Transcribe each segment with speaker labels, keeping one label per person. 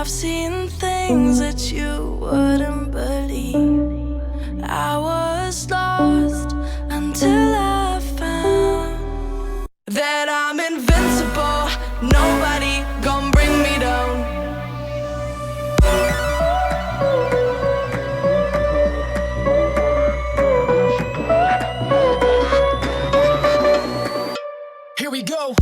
Speaker 1: I've seen things that you wouldn't believe. I was lost until I found that I'm invincible. Nobody gon' bring me down. Here we go.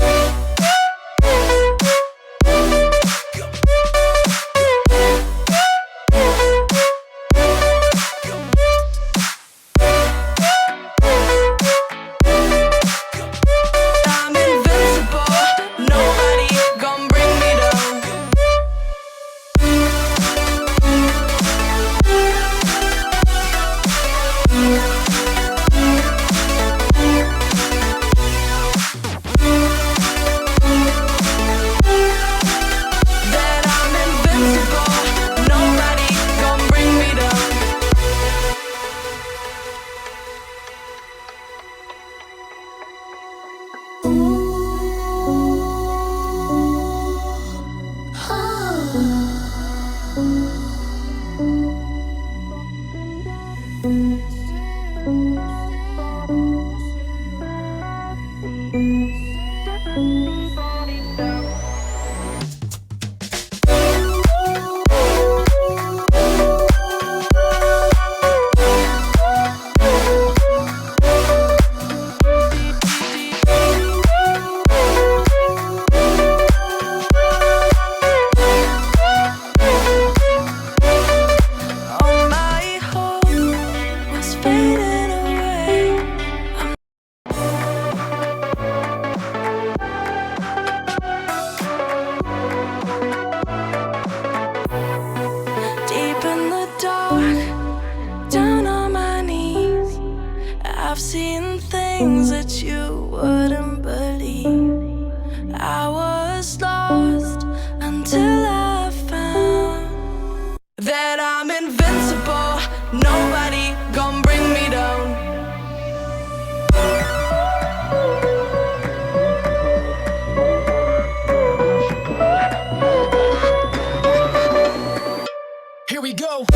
Speaker 1: I've seen things that you wouldn't believe. I was lost until I found that I'm invincible. Nobody gon' bring me down. Here we go.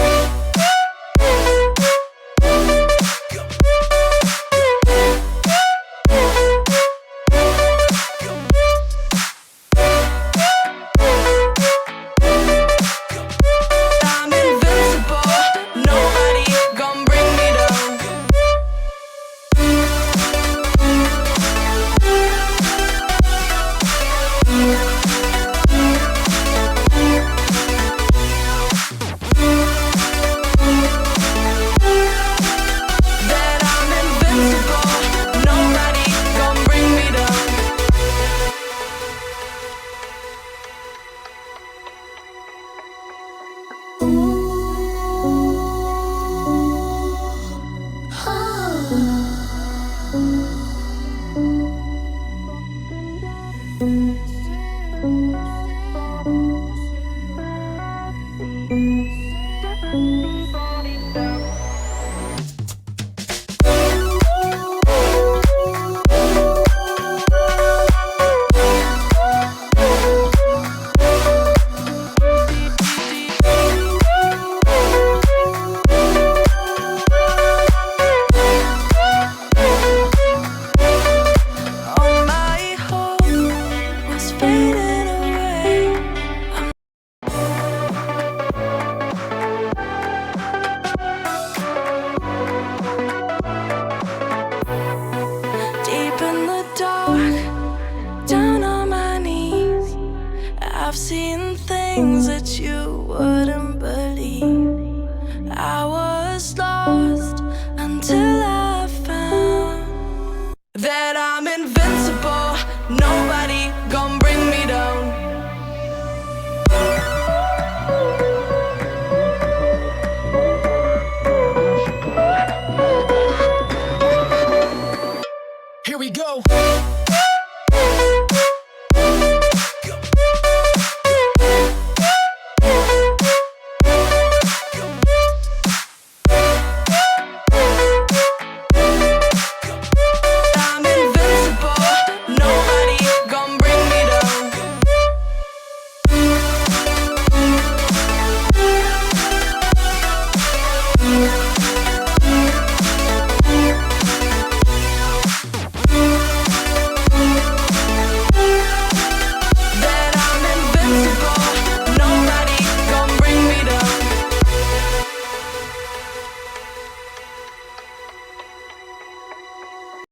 Speaker 1: I've seen things that you wouldn't believe. I was lost until I found that I'm invincible. Nobody gon' bring me down. Here we go.